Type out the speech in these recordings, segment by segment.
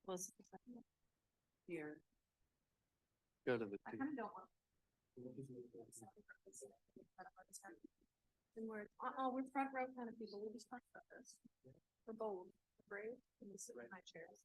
Was here. Go to the I two. kind of don't want. And we're front row kind of people. We'll just talk about this. We're bold, we're brave, and we sit in high chairs.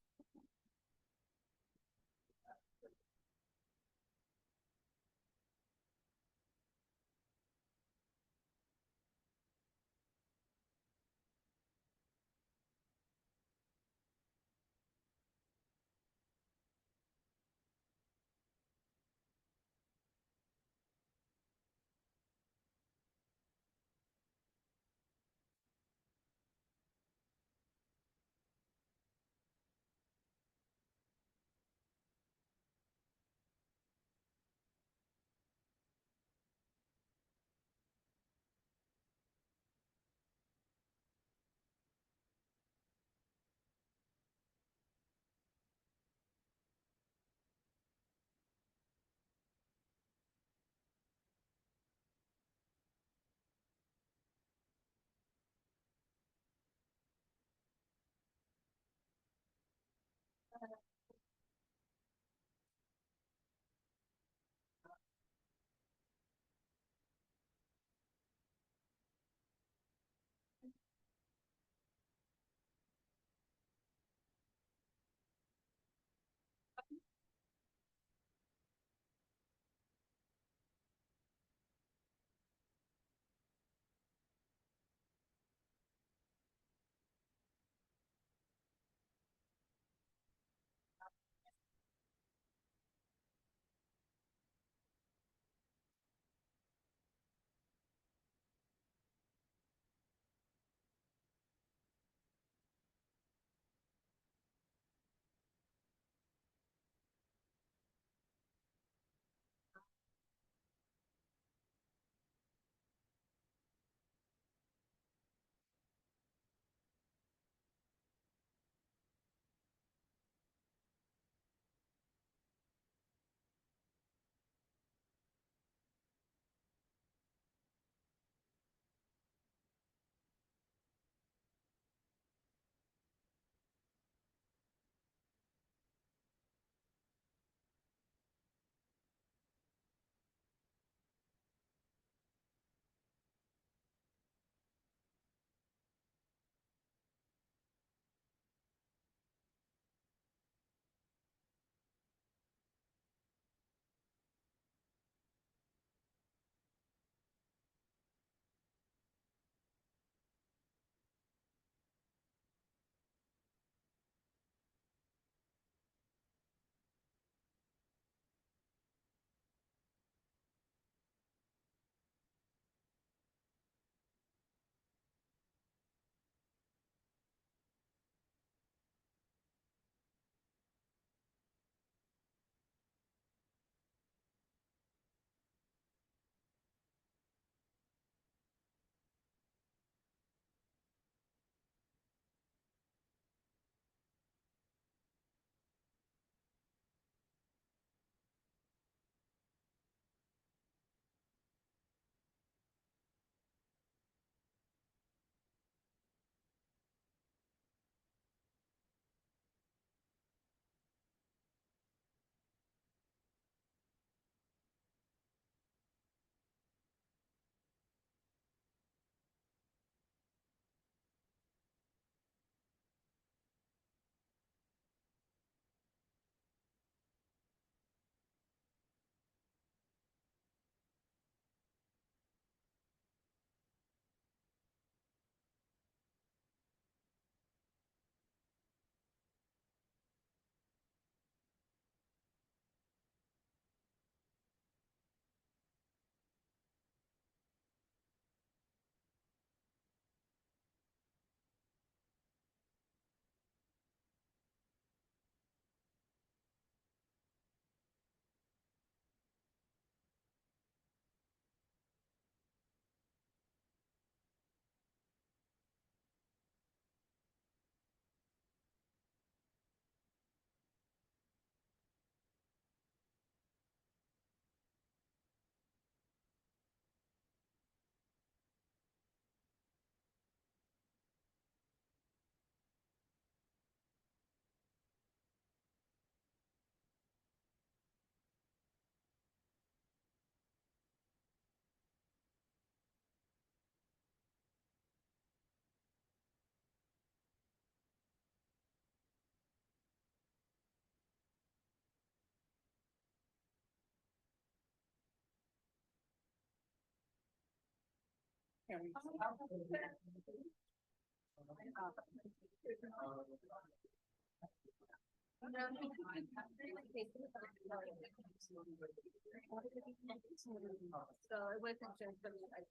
So it wasn't just for me, like,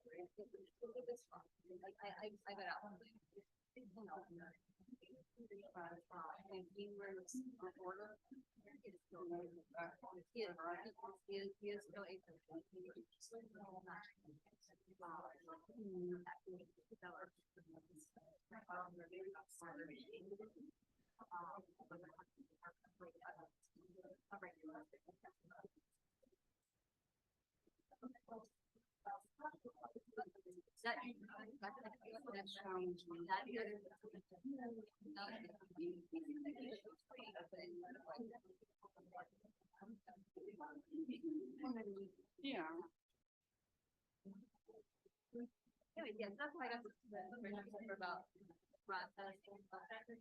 I got out. And he was on order. He is still Yeah. Yeah, that's why I got the about process. So I have to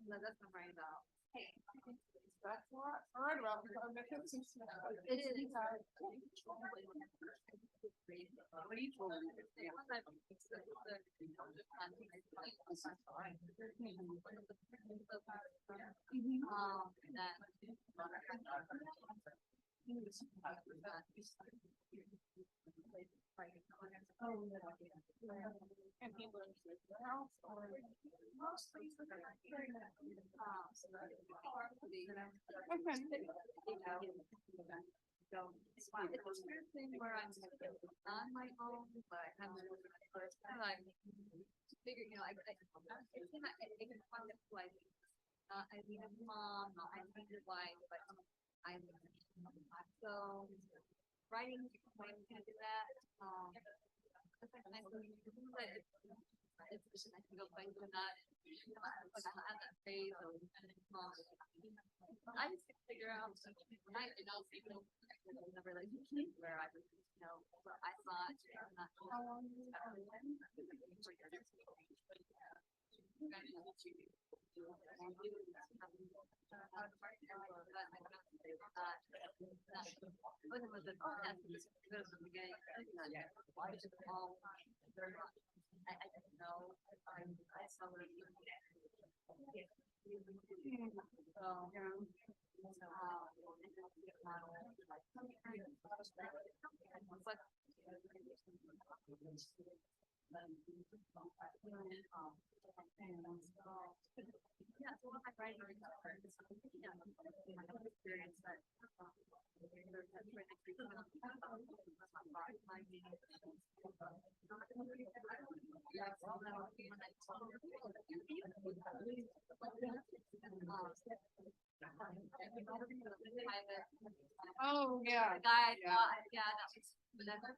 that's not right about. That's what I heard about because the hips and stuff. It is. What are you told me? And he lives with the house or mostly. So it's a weird thing where I'm on my own, but I have first kind of like figure, I can find it like I need a mom, I need a wife, but I'm so writing when you can do that. It's I can go find that. Like I'm at that phase of I just figure out the relationship where I was, what I thought not how long I didn't know. I saw what yeah, so what I write experience that Oh, yeah. the guy, Yeah. yeah, that was whatever.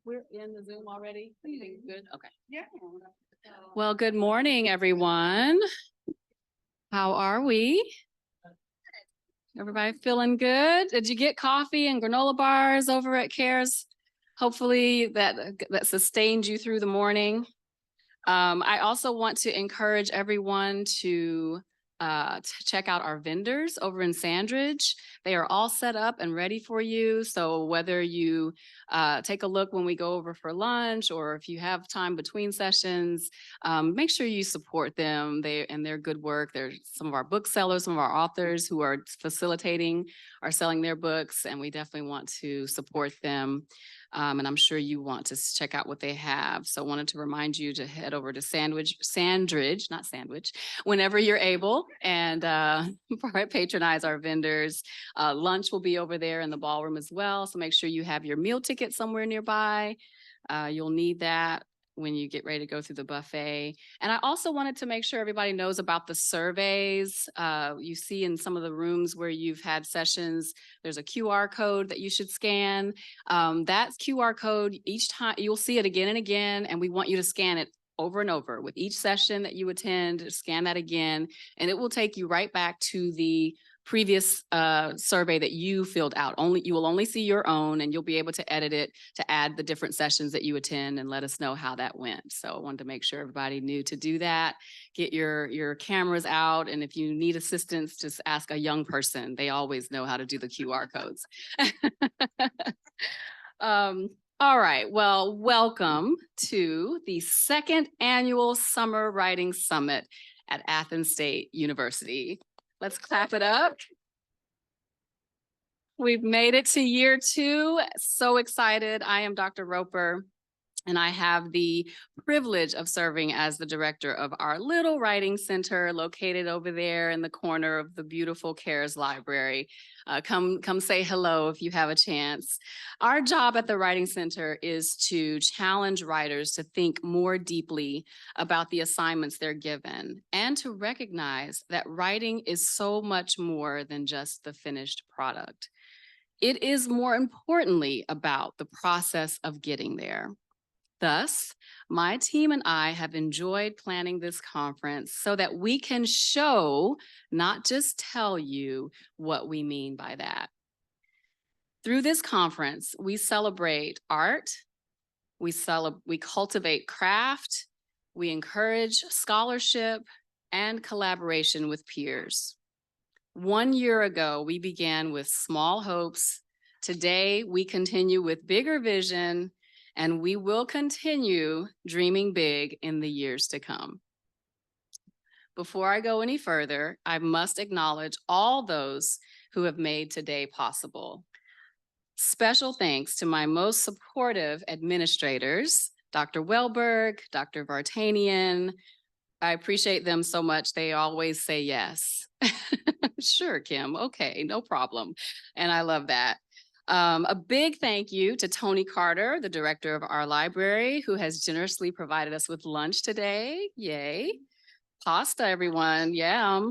We're in the Zoom already. Good. Okay. Yeah. Well, good morning, everyone. How are we? Everybody feeling good? Did you get coffee and granola bars over at CARES? Hopefully that sustained you through the morning. I also want to encourage everyone to check out our vendors over in Sandridge. They are all set up and ready for you. So whether you take a look when we go over for lunch or if you have time between sessions, make sure you support them and their good work. They're some of our booksellers, some of our authors who are facilitating are selling their books, and we definitely want to support them. And I'm sure you want to check out what they have. So I wanted to remind you to head over to Sandridge, not Sandwich, whenever you're able, and patronize our vendors. Lunch will be over there in the ballroom as well. So make sure you have your meal ticket somewhere nearby. You'll need that when you get ready to go through the buffet. And I also wanted to make sure everybody knows about the surveys. You see in some of the rooms where you've had sessions, there's a QR code that you should scan. That QR code, each time you'll see it again and again, and we want you to scan it over and over with each session that you attend. Scan that again, and it will take you right back to the previous survey that you filled out. You will only see your own, and you'll be able to edit it to add the different sessions that you attend and let us know how that went. So I wanted to make sure everybody knew to do that. Get your cameras out, and if you need assistance, just ask a young person. They always know how to do the QR codes. All right, well, welcome to the second annual Summer Writing Summit at Athens State University. Let's clap it up. We've made it to year 2. So excited. I am Dr. Roper, and I have the privilege of serving as the director of our little writing center located over there in the corner of the beautiful CARES Library. Come say hello if you have a chance. Our job at the Writing Center is to challenge writers to think more deeply about the assignments they're given and to recognize that writing is so much more than just the finished product. It is more importantly about the process of getting there. Thus, my team and I have enjoyed planning this conference so that we can show, not just tell you, what we mean by that. Through this conference, we celebrate art, we cultivate craft, we encourage scholarship and collaboration with peers. 1 year ago, we began with small hopes. Today, we continue with bigger vision, and we will continue dreaming big in the years to come. Before I go any further, I must acknowledge all those who have made today possible. Special thanks to my most supportive administrators, Dr. Welberg, Dr. Vartanian. I appreciate them so much. They always say yes. Sure, Kim. Okay, no problem. And I love that. A big thank you to Tony Carter, the director of our library, who has generously provided us with lunch today. Yay. Pasta, everyone. Yeah.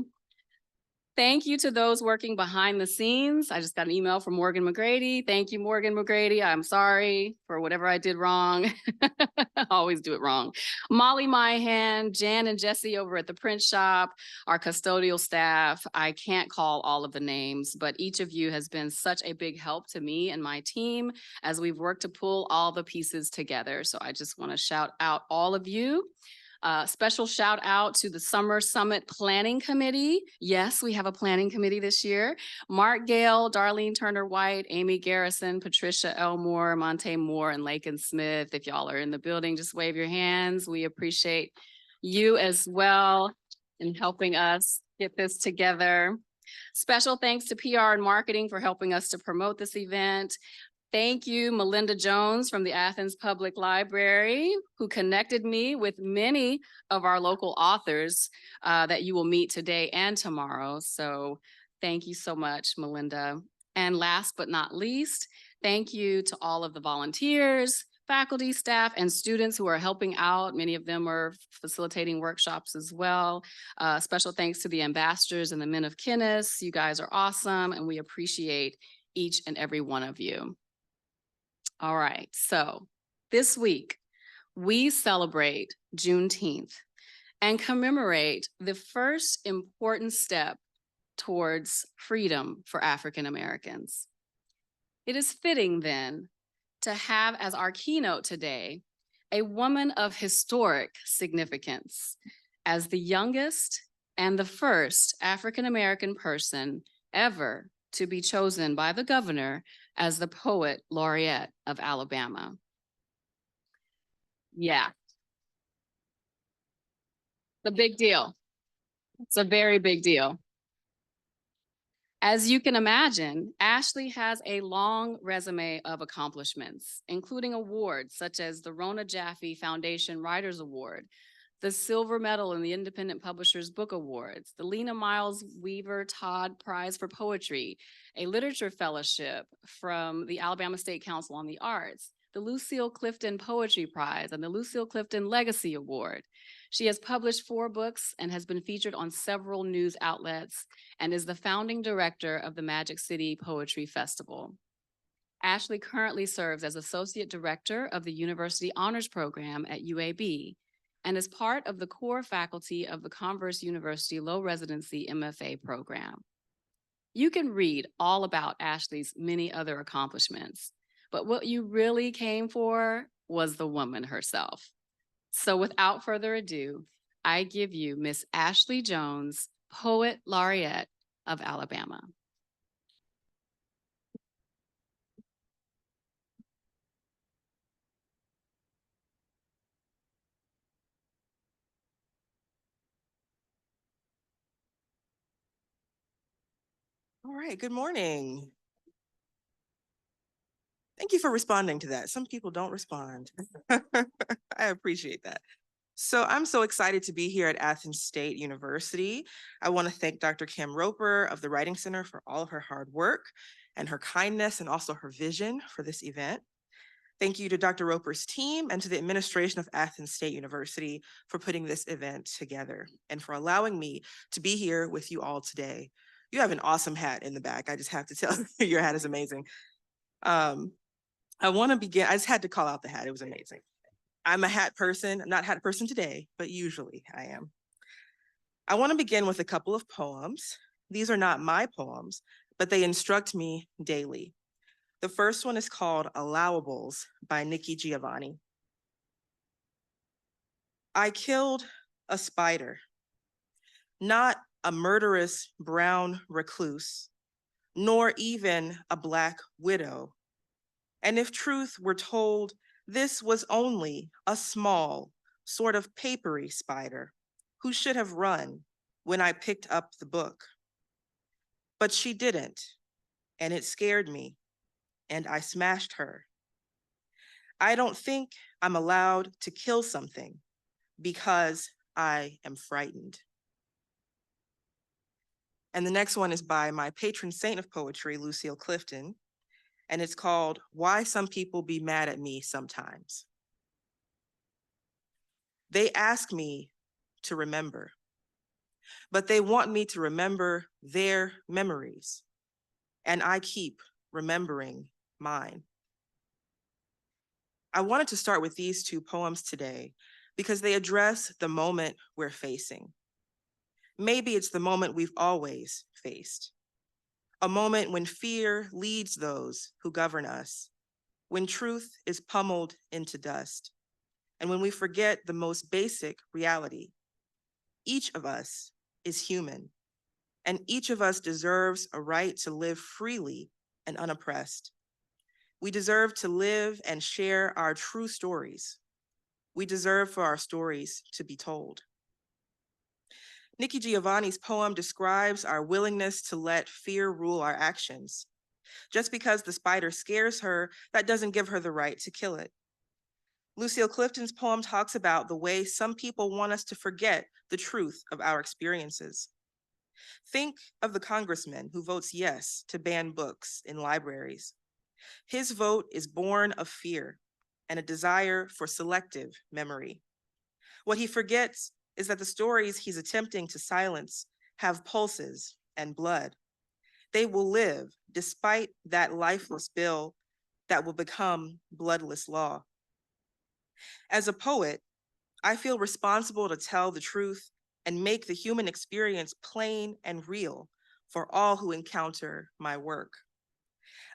Thank you to those working behind the scenes. I just got an email from Morgan McGrady. Thank you, Morgan McGrady. I'm sorry for whatever I did wrong. I always do it wrong. Molly Myhan, Jan and Jesse over at the print shop, our custodial staff. I can't call all of the names, but each of you has been such a big help to me and my team as we've worked to pull all the pieces together. So I just want to shout out all of you. Special shout out to the Summer Summit Planning Committee. Yes, we have a planning committee this year. Mark Gale, Darlene Turner-White, Amy Garrison, Patricia Elmore, Monte Moore, and Lakin Smith. If y'all are in the building, just wave your hands. We appreciate you as well in helping us get this together. Special thanks to PR and marketing for helping us to promote this event. Thank you, Melinda Jones from the Athens Public Library, who connected me with many of our local authors that you will meet today and tomorrow. So thank you so much, Melinda. And last but not least, thank you to all of the volunteers, faculty, staff, and students who are helping out. Many of them are facilitating workshops as well. Special thanks to the ambassadors and the men of Kenneth. You guys are awesome, and we appreciate each and every one of you. All right, so this week we celebrate Juneteenth and commemorate the first important step towards freedom for African Americans. It is fitting then to have as our keynote today a woman of historic significance as the youngest and the first African American person ever to be chosen by the governor as the Poet Laureate of Alabama. Yeah. It's a big deal. It's a very big deal. As you can imagine, Ashley has a long resume of accomplishments, including awards such as the Rona Jaffe Foundation Writers Award, the Silver Medal in the Independent Publishers Book Awards, the Lena Miles Weaver Todd Prize for Poetry, a Literature Fellowship from the Alabama State Council on the Arts, the Lucille Clifton Poetry Prize, and the Lucille Clifton Legacy Award. She has published 4 books and has been featured on several news outlets and is the founding director of the Magic City Poetry Festival. Ashley currently serves as Associate Director of the University Honors Program at UAB and is part of the core faculty of the Converse University Low Residency MFA program. You can read all about Ashley's many other accomplishments, but what you really came for was the woman herself. So without further ado, I give you Miss Ashley Jones, Poet Laureate of Alabama. All right, good morning. Thank you for responding to that. Some people don't respond. I appreciate that. So I'm so excited to be here at Athens State University. I want to thank Dr. Kim Roper of the Writing Center for all of her hard work and her kindness and also her vision for this event. Thank you to Dr. Roper's team and to the administration of Athens State University for putting this event together and for allowing me to be here with you all today. You have an awesome hat in the back. I just have to tell you, your hat is amazing. I want to begin, I just had to call out the hat. It was amazing. I'm a hat person. I'm not a hat person today, but usually I am. I want to begin with a couple of poems. These are not my poems, but they instruct me daily. The first one is called Allowables by Nikki Giovanni. I killed a spider, not a murderous brown recluse, nor even a Black widow. And if truth were told, this was only a small, sort of papery spider who should have run when I picked up the book. But she didn't, and it scared me, and I smashed her. I don't think I'm allowed to kill something because I am frightened. And the next one is by my patron saint of poetry, Lucille Clifton, and it's called Why Some People Be Mad at Me Sometimes. They ask me to remember, but they want me to remember their memories, and I keep remembering mine. I wanted to start with these 2 poems today because they address the moment we're facing. Maybe it's the moment we've always faced, a moment when fear leads those who govern us, when truth is pummeled into dust, and when we forget the most basic reality. Each of us is human, and each of us deserves a right to live freely and unoppressed. We deserve to live and share our true stories. We deserve for our stories to be told. Nikki Giovanni's poem describes our willingness to let fear rule our actions. Just because the spider scares her, that doesn't give her the right to kill it. Lucille Clifton's poem talks about the way some people want us to forget the truth of our experiences. Think of the congressman who votes yes to ban books in libraries. His vote is born of fear and a desire for selective memory. What he forgets is that the stories he's attempting to silence have pulses and blood. They will live despite that lifeless bill that will become bloodless law. As a poet, I feel responsible to tell the truth and make the human experience plain and real for all who encounter my work.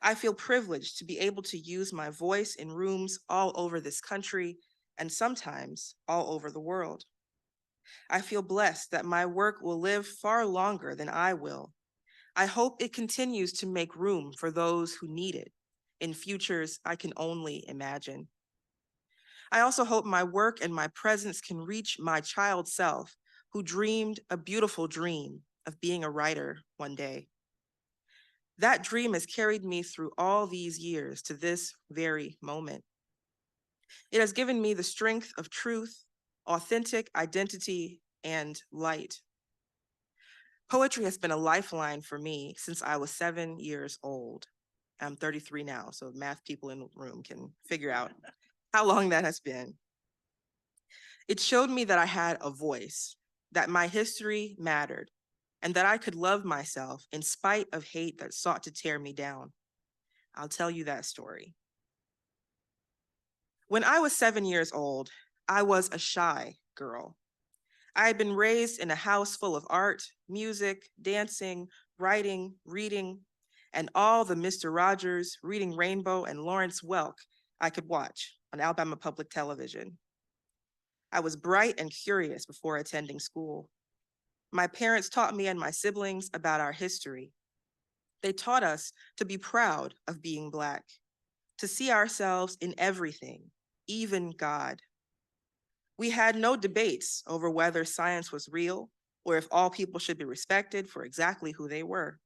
I feel privileged to be able to use my voice in rooms all over this country and sometimes all over the world. I feel blessed that my work will live far longer than I will. I hope it continues to make room for those who need it in futures I can only imagine. I also hope my work and my presence can reach my child self who dreamed a beautiful dream of being a writer one day. That dream has carried me through all these years to this very moment. It has given me the strength of truth, authentic identity, and light. Poetry has been a lifeline for me since I was 7 years old. I'm 33 now, so math people in the room can figure out how long that has been. It showed me that I had a voice, that my history mattered, and that I could love myself in spite of hate that sought to tear me down. I'll tell you that story. When I was 7 years old, I was a shy girl. I had been raised in a house full of art, music, dancing, writing, reading, and all the Mr. Rogers, Reading Rainbow, and Lawrence Welk I could watch on Alabama Public Television. I was bright and curious before attending school. My parents taught me and my siblings about our history. They taught us to be proud of being Black, to see ourselves in everything, even God. We had no debates over whether science was real or if all people should be respected for exactly who they were.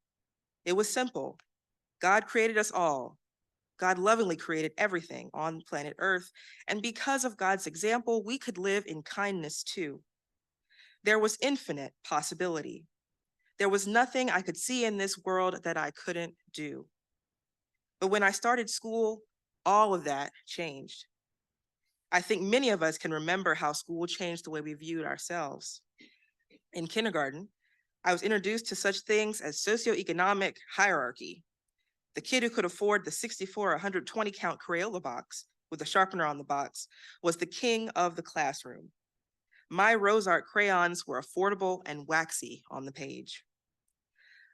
It was simple. God created us all. God lovingly created everything on planet Earth, and because of God's example, we could live in kindness too. There was infinite possibility. There was nothing I could see in this world that I couldn't do. But when I started school, all of that changed. I think many of us can remember how school changed the way we viewed ourselves. In kindergarten, I was introduced to such things as socioeconomic hierarchy. The kid who could afford the 64 or 120 count Crayola box with a sharpener on the box was the king of the classroom. My Rose Art crayons were affordable and waxy on the page.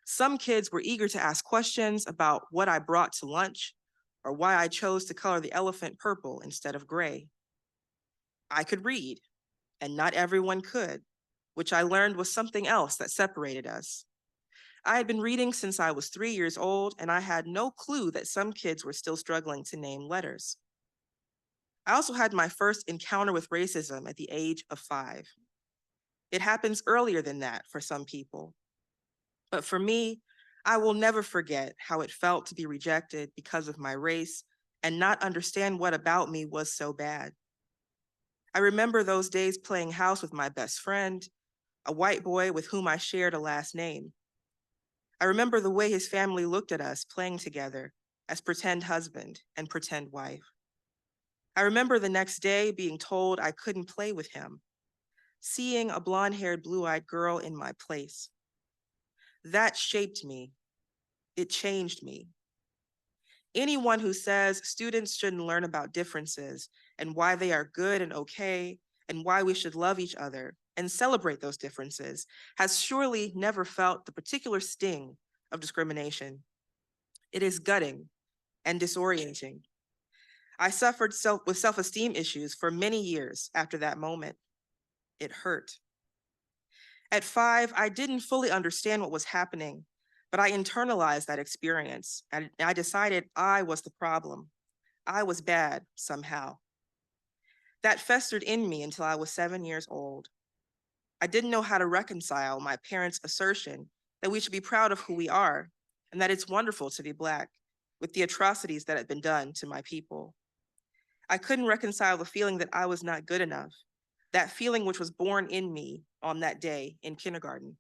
Some kids were eager to ask questions about what I brought to lunch or why I chose to color the elephant purple instead of gray. I could read, and not everyone could, which I learned was something else that separated us. I had been reading since I was 3 years old, and I had no clue that some kids were still struggling to name letters. I also had my first encounter with racism at the age of 5. It happens earlier than that for some people. But for me, I will never forget how it felt to be rejected because of my race and not understand what about me was so bad. I remember those days playing house with my best friend, a white boy with whom I shared a last name. I remember the way his family looked at us playing together as pretend husband and pretend wife. I remember the next day being told I couldn't play with him, seeing a blonde-haired, blue-eyed girl in my place. That shaped me. It changed me. Anyone who says students shouldn't learn about differences and why they are good and okay and why we should love each other and celebrate those differences has surely never felt the particular sting of discrimination. It is gutting and disorienting. I suffered with self-esteem issues for many years after that moment. It hurt. At 5, I didn't fully understand what was happening, but I internalized that experience, and I decided I was the problem. I was bad somehow. That festered in me until I was 7 years old. I didn't know how to reconcile my parents' assertion that we should be proud of who we are and that it's wonderful to be Black with the atrocities that had been done to my people. I couldn't reconcile the feeling that I was not good enough, that feeling which was born in me on that day in kindergarten.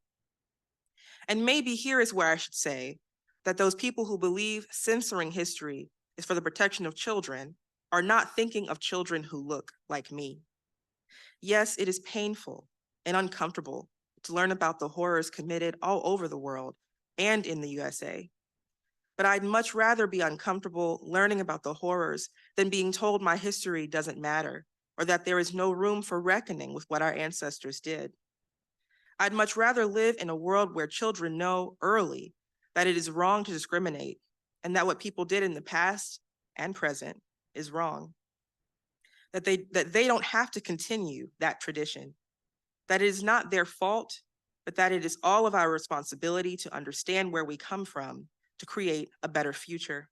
And maybe here is where I should say that those people who believe censoring history is for the protection of children are not thinking of children who look like me. Yes, it is painful and uncomfortable to learn about the horrors committed all over the world and in the USA. But I'd much rather be uncomfortable learning about the horrors than being told my history doesn't matter or that there is no room for reckoning with what our ancestors did. I'd much rather live in a world where children know early that it is wrong to discriminate and that what people did in the past and present is wrong. That they don't have to continue that tradition, that it is not their fault, but that it is all of our responsibility to understand where we come from to create a better future.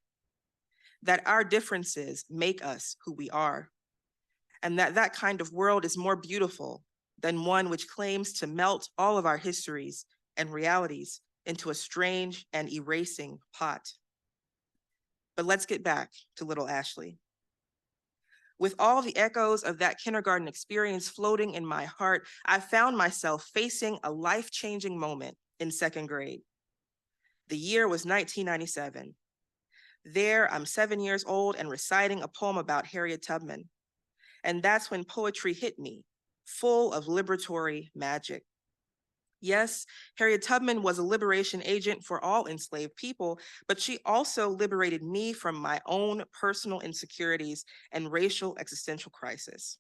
That our differences make us who we are, and that that kind of world is more beautiful than one which claims to melt all of our histories and realities into a strange and erasing pot. But let's get back to little Ashley. With all the echoes of that kindergarten experience floating in my heart, I found myself facing a life-changing moment in second grade. The year was 1997. There, I'm 7 years old and reciting a poem about Harriet Tubman. And that's when poetry hit me, full of liberatory magic. Yes, Harriet Tubman was a liberation agent for all enslaved people, but she also liberated me from my own personal insecurities and racial existential crisis.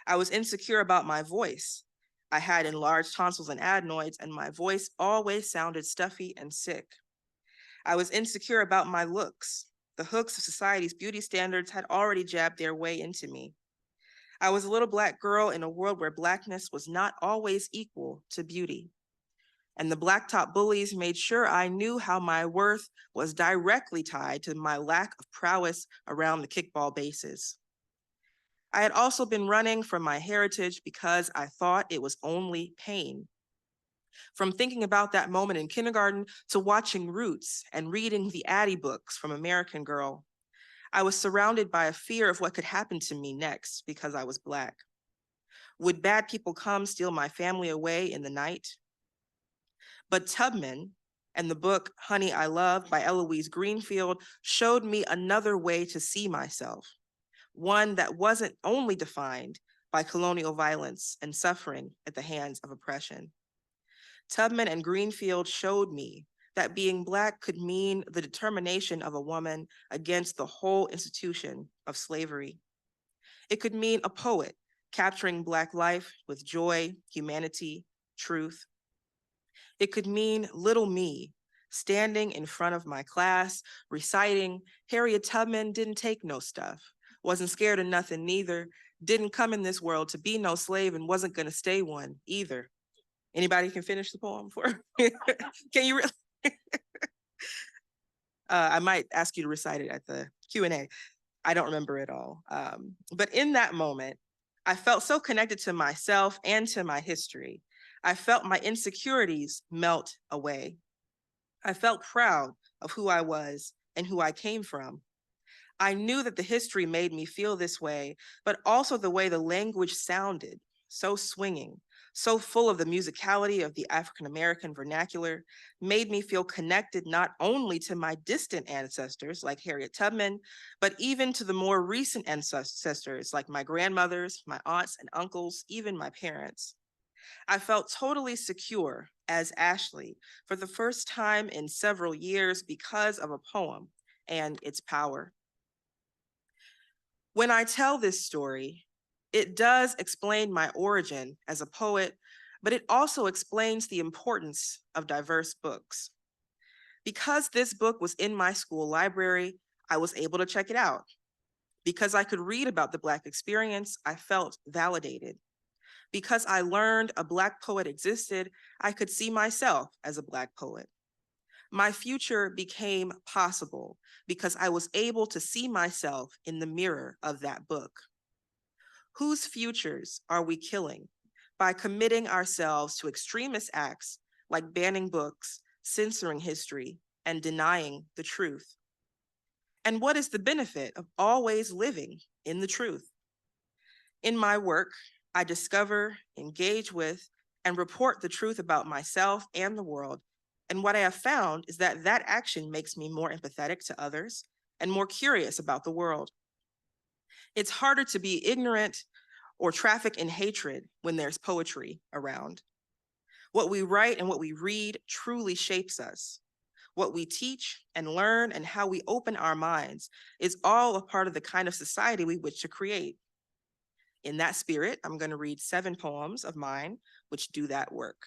I was insecure about my voice. I had enlarged tonsils and adenoids, and my voice always sounded stuffy and sick. I was insecure about my looks. The hooks of society's beauty standards had already jabbed their way into me. I was a little Black girl in a world where Blackness was not always equal to beauty. And the blacktop bullies made sure I knew how my worth was directly tied to my lack of prowess around the kickball bases. I had also been running from my heritage because I thought it was only pain. From thinking about that moment in kindergarten to watching Roots and reading the Addie books from American Girl, I was surrounded by a fear of what could happen to me next because I was Black. Would bad people come steal my family away in the night? But Tubman and the book Honey, I Love by Eloise Greenfield showed me another way to see myself, one that wasn't only defined by colonial violence and suffering at the hands of oppression. Tubman and Greenfield showed me that being Black could mean the determination of a woman against the whole institution of slavery. It could mean a poet capturing Black life with joy, humanity, truth. It could mean little me standing in front of my class, reciting, Harriet Tubman didn't take no stuff, wasn't scared of nothing neither, didn't come in this world to be no slave and wasn't gonna stay one either. Anybody can finish the poem for me? Can you really? I might ask you to recite it at the Q&A. I don't remember it all. But in that moment, I felt so connected to myself and to my history. I felt my insecurities melt away. I felt proud of who I was and who I came from. I knew that the history made me feel this way, but also the way the language sounded, so swinging, so full of the musicality of the African-American vernacular, made me feel connected not only to my distant ancestors like Harriet Tubman, but even to the more recent ancestors like my grandmothers, my aunts and uncles, even my parents. I felt totally secure as Ashley for the first time in several years because of a poem and its power. When I tell this story, it does explain my origin as a poet, but it also explains the importance of diverse books. Because this book was in my school library, I was able to check it out. Because I could read about the Black experience, I felt validated. Because I learned a Black poet existed, I could see myself as a Black poet. My future became possible because I was able to see myself in the mirror of that book. Whose futures are we killing by committing ourselves to extremist acts like banning books, censoring history, and denying the truth? And what is the benefit of always living in the truth? In my work, I discover, engage with, and report the truth about myself and the world. And what I have found is that that action makes me more empathetic to others and more curious about the world. It's harder to be ignorant or traffic in hatred when there's poetry around. What we write and what we read truly shapes us. What we teach and learn and how we open our minds is all a part of the kind of society we wish to create. In that spirit, I'm going to read 7 poems of mine which do that work.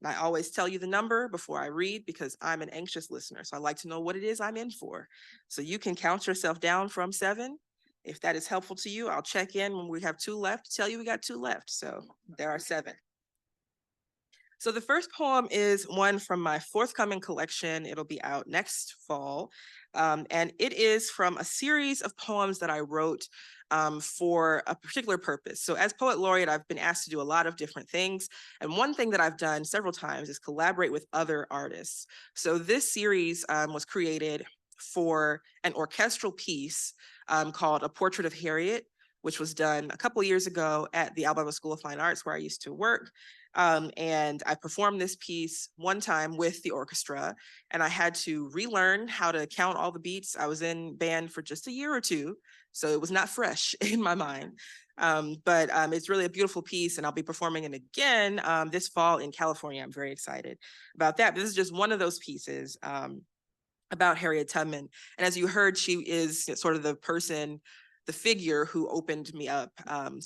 And I always tell you the number before I read because I'm an anxious listener. So I like to know what it is I'm in for. So you can count yourself down from 7. If that is helpful to you, I'll check in when we have 2 left to tell you we got 2 left. So there are 7. So the first poem is one from my forthcoming collection. It'll be out next fall. And it is from a series of poems that I wrote for a particular purpose. So as Poet Laureate, I've been asked to do a lot of different things. And one thing that I've done several times is collaborate with other artists. So this series was created for an orchestral piece called A Portrait of Harriet, which was done a couple years ago at the Alabama School of Fine Arts where I used to work. And I performed this piece one time with the orchestra, and I had to relearn how to count all the beats. I was in band for just a year or two, so it was not fresh in my mind. But it's really a beautiful piece, and I'll be performing it again this fall in California. I'm very excited about that. This is just one of those pieces about Harriet Tubman. And as you heard, she is sort of the person, the figure who opened me up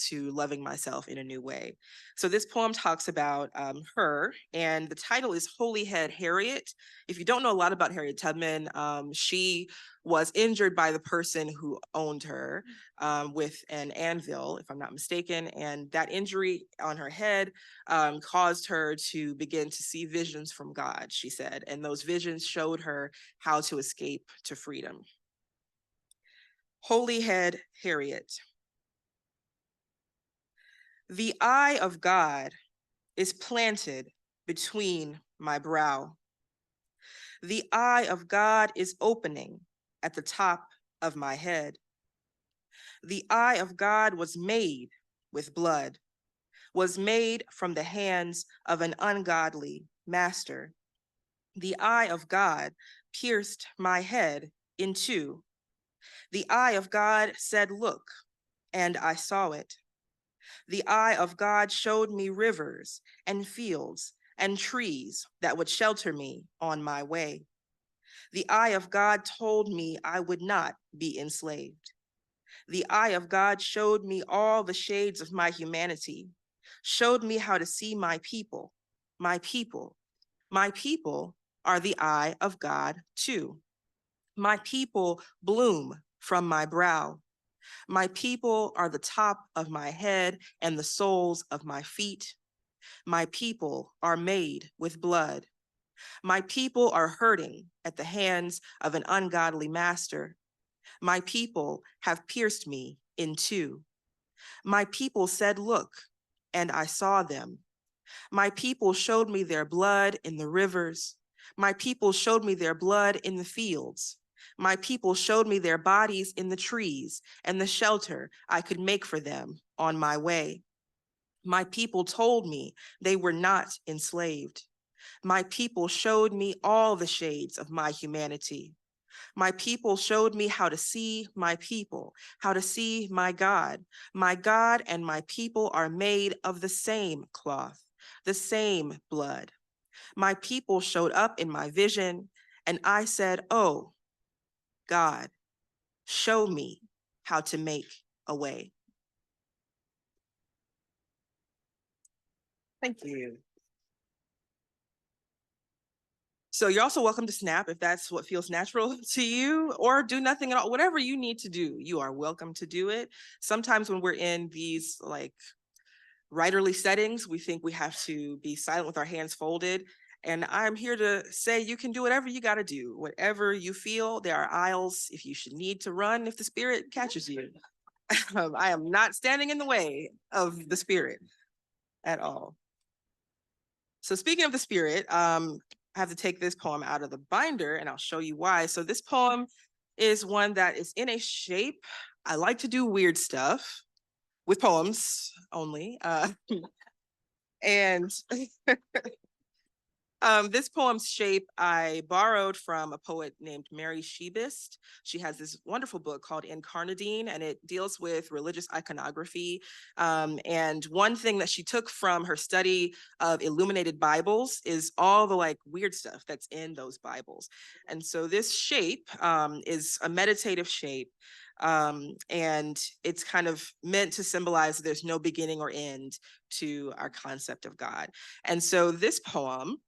to loving myself in a new way. So this poem talks about her, and the title is Holy Head Harriet. If you don't know a lot about Harriet Tubman, she was injured by the person who owned her with an anvil, if I'm not mistaken, and that injury on her head caused her to begin to see visions from God, she said, and those visions showed her how to escape to freedom. Holy Head Harriet. The eye of God is planted between my brow. The eye of God is opening at the top of my head. The eye of God was made with blood, was made from the hands of an ungodly master. The eye of God pierced my head in two. The eye of God said, "Look," and I saw it. The eye of God showed me rivers and fields and trees that would shelter me on my way. The eye of God told me I would not be enslaved. The eye of God showed me all the shades of my humanity, showed me how to see my people. My people. My people are the eye of God too. My people bloom from my brow. My people are the top of my head and the soles of my feet. My people are made with blood. My people are hurting at the hands of an ungodly master. My people have pierced me in two. My people said, "Look," and I saw them. My people showed me their blood in the rivers. My people showed me their blood in the fields. My people showed me their bodies in the trees and the shelter I could make for them on my way. My people told me they were not enslaved. My people showed me all the shades of my humanity. My people showed me how to see my people, how to see my God. My God and my people are made of the same cloth, the same blood. My people showed up in my vision, and I said, "Oh, God, show me how to make a way." Thank you. So you're also welcome to snap if that's what feels natural to you, or do nothing at all. Whatever you need to do, you are welcome to do it. Sometimes when we're in these like writerly settings, we think we have to be silent with our hands folded. And I'm here to say you can do whatever you got to do, whatever you feel. There are aisles if you should need to run, if the spirit catches you. I am not standing in the way of the spirit at all. So speaking of the spirit, I have to take this poem out of the binder and I'll show you why. So this poem is one that is in a shape. I like to do weird stuff with poems only. And this poem's shape I borrowed from a poet named Mary Shebist. She has this wonderful book called Incarnadine, and it deals with religious iconography. And one thing that she took from her study of illuminated Bibles is all the like weird stuff that's in those Bibles. And so this shape is a meditative shape. And it's kind of meant to symbolize that there's no beginning or end to our concept of God. And so this poem,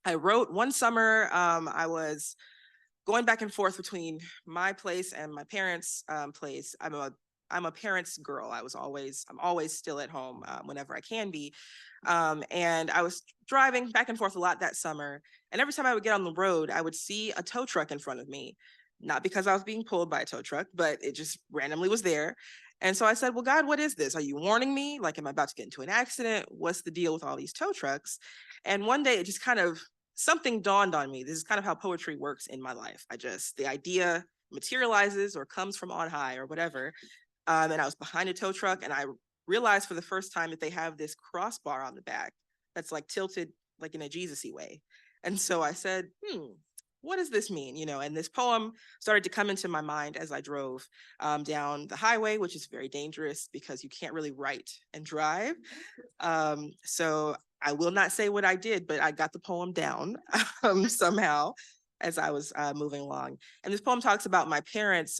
I wrote one summer. I was going back and forth between my place and my parents' place. I'm a parents' girl. I'm always still at home whenever I can be. And I was driving back and forth a lot that summer. And every time I would get on the road, I would see a tow truck in front of me. Not because I was being pulled by a tow truck, but it just randomly was there. And so I said, well, God, what is this? Are you warning me? Like, am I about to get into an accident? What's the deal with all these tow trucks? And one day it just kind of, something dawned on me. This is kind of how poetry works in my life. The idea materializes or comes from on high or whatever. And I was behind a tow truck and I realized for the first time that they have this crossbar on the back that's like tilted like in a Jesus-y way. And so I said, what does this mean? And this poem started to come into my mind as I drove down the highway, which is very dangerous because you can't really write and drive. So I will not say what I did, but I got the poem down somehow as I was moving along. And this poem talks about my parents,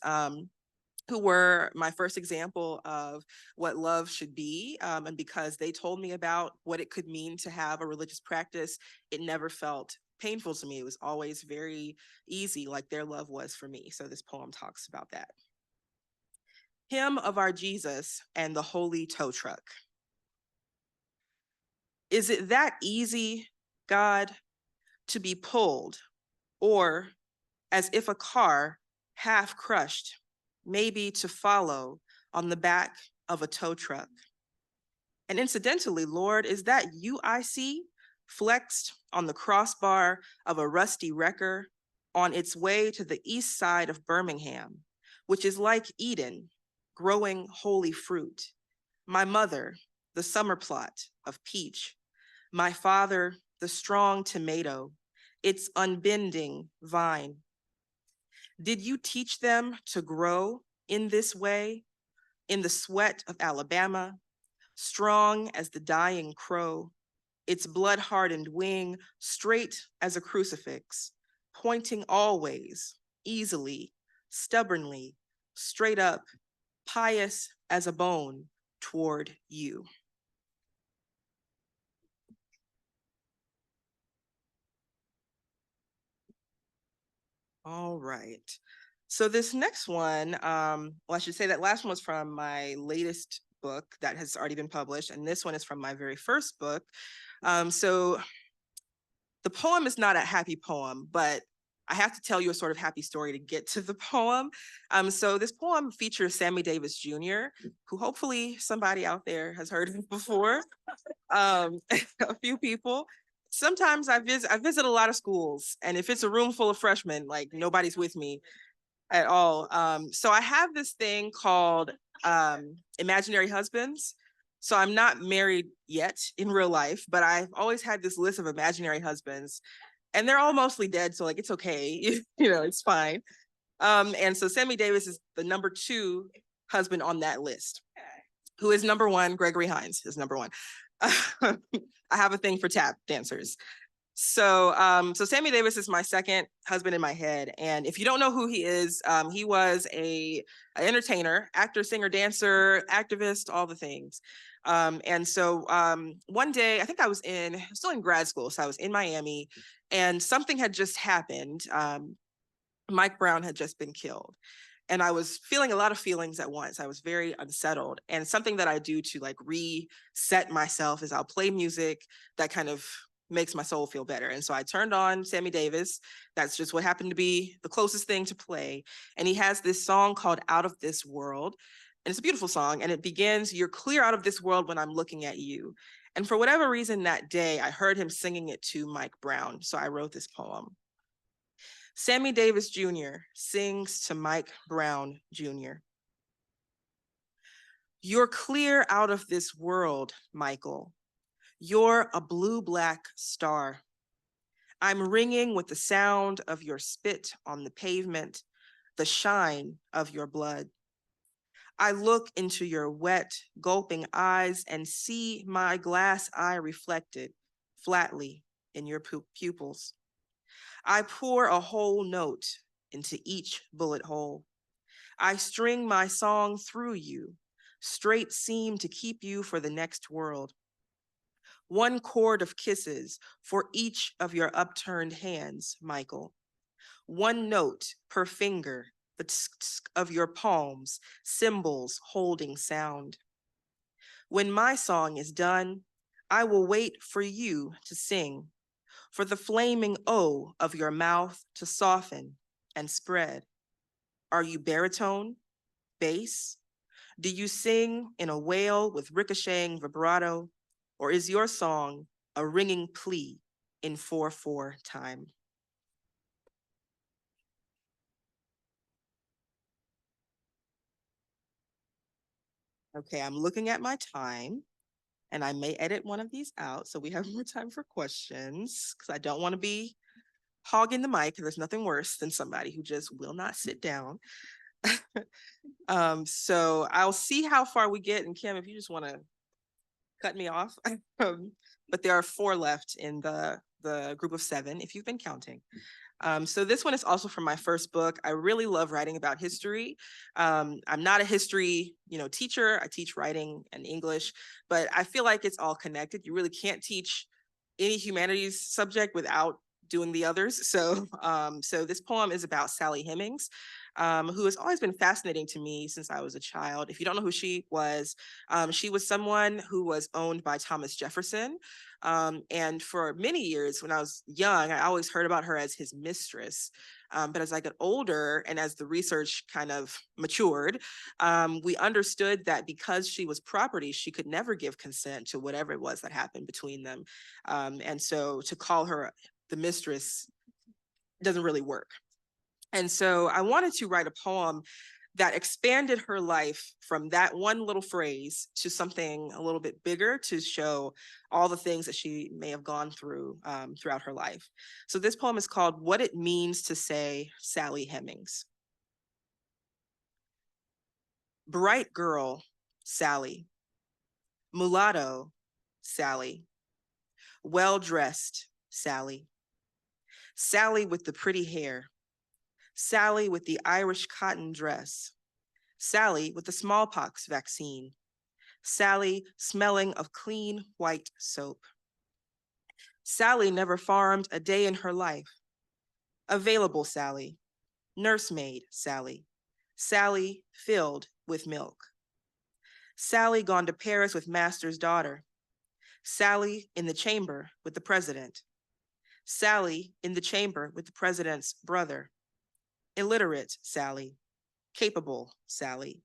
who were my first example of what love should be. And because they told me about what it could mean to have a religious practice, it never felt painful to me. It was always very easy, like their love was for me. So this poem talks about that. Hymn of our Jesus and the Holy Tow Truck. Is it that easy, God, to be pulled, or as if a car half crushed, maybe to follow on the back of a tow truck? And incidentally, Lord, is that you I see flexed on the crossbar of a rusty wrecker on its way to the east side of Birmingham, which is like Eden, growing holy fruit. My mother, the summer plot of peach. My father, the strong tomato, its unbending vine. Did you teach them to grow in this way, in the sweat of Alabama, strong as the dying crow, its blood-hardened wing straight as a crucifix, pointing always, easily, stubbornly, straight up, pious as a bone toward you? All right. So this next one, well, I should say that last one was from my latest book that has already been published, and this one is from my very first book. So the poem is not a happy poem, but I have to tell you a sort of happy story to get to the poem. So this poem features Sammy Davis Jr., who hopefully somebody out there has heard of before. A few people. Sometimes I visit a lot of schools, and if it's a room full of freshmen, like nobody's with me at all. So I have this thing called imaginary husbands. So I'm not married yet in real life, but I've always had this list of imaginary husbands, and they're all mostly dead. So like, it's okay, it's fine. And so Sammy Davis is the number 2 husband on that list. Who is number 1? Gregory Hines is number 1. I have a thing for tap dancers. So Sammy Davis is my second husband in my head. And if you don't know who he is, he was an entertainer, actor, singer, dancer, activist, all the things. And so one day, I think I was still in grad school. So I was in Miami and something had just happened. Mike Brown had just been killed. And I was feeling a lot of feelings at once. I was very unsettled. And something that I do to like reset myself is I'll play music that kind of makes my soul feel better. And so I turned on Sammy Davis. That's just what happened to be the closest thing to play. And he has this song called Out of This World. And it's a beautiful song. And it begins, "You're clear out of this world when I'm looking at you." And for whatever reason that day, I heard him singing it to Mike Brown. So I wrote this poem. Sammy Davis Jr. sings to Mike Brown Jr. You're clear out of this world, Michael. You're a blue-black star. I'm ringing with the sound of your spit on the pavement, the shine of your blood. I look into your wet, gulping eyes and see my glass eye reflected flatly in your pupils. I pour a whole note into each bullet hole. I string my song through you, straight seam to keep you for the next world. One chord of kisses for each of your upturned hands, Michael. One note per finger, the tsk of your palms, cymbals holding sound. When my song is done, I will wait for you to sing, for the flaming O of your mouth to soften and spread. Are you baritone, bass? Do you sing in a wail with ricocheting vibrato, or is your song a ringing plea in 4/4 time? Okay, I'm looking at my time, and I may edit one of these out so we have more time for questions, because I don't want to be hogging the mic. There's nothing worse than somebody who just will not sit down. So I'll see how far we get. And Kim, if you just want to cut me off. But there are 4 left in the group of 7, if you've been counting. So this one is also from my first book. I really love writing about history. I'm not a history, teacher. I teach writing and English, but I feel like it's all connected. You really can't teach any humanities subject without doing the others. So, so this poem is about Sally Hemings, who has always been fascinating to me since I was a child. If you don't know who she was someone who was owned by Thomas Jefferson. And for many years when I was young, I always heard about her as his mistress. But as I got older and as the research kind of matured, we understood that because she was property, she could never give consent to whatever it was that happened between them. And so to call her the mistress doesn't really work. And so I wanted to write a poem that expanded her life from that one little phrase to something a little bit bigger to show all the things that she may have gone through throughout her life. So this poem is called What It Means to Say Sally Hemings. Bright girl, Sally. Mulatto, Sally. Well-dressed, Sally. Sally with the pretty hair. Sally with the Irish cotton dress. Sally with the smallpox vaccine. Sally smelling of clean white soap. Sally never farmed a day in her life. Available Sally. Nursemaid Sally. Sally filled with milk. Sally gone to Paris with master's daughter. Sally in the chamber with the president. Sally in the chamber with the president's brother. Illiterate Sally. Capable Sally.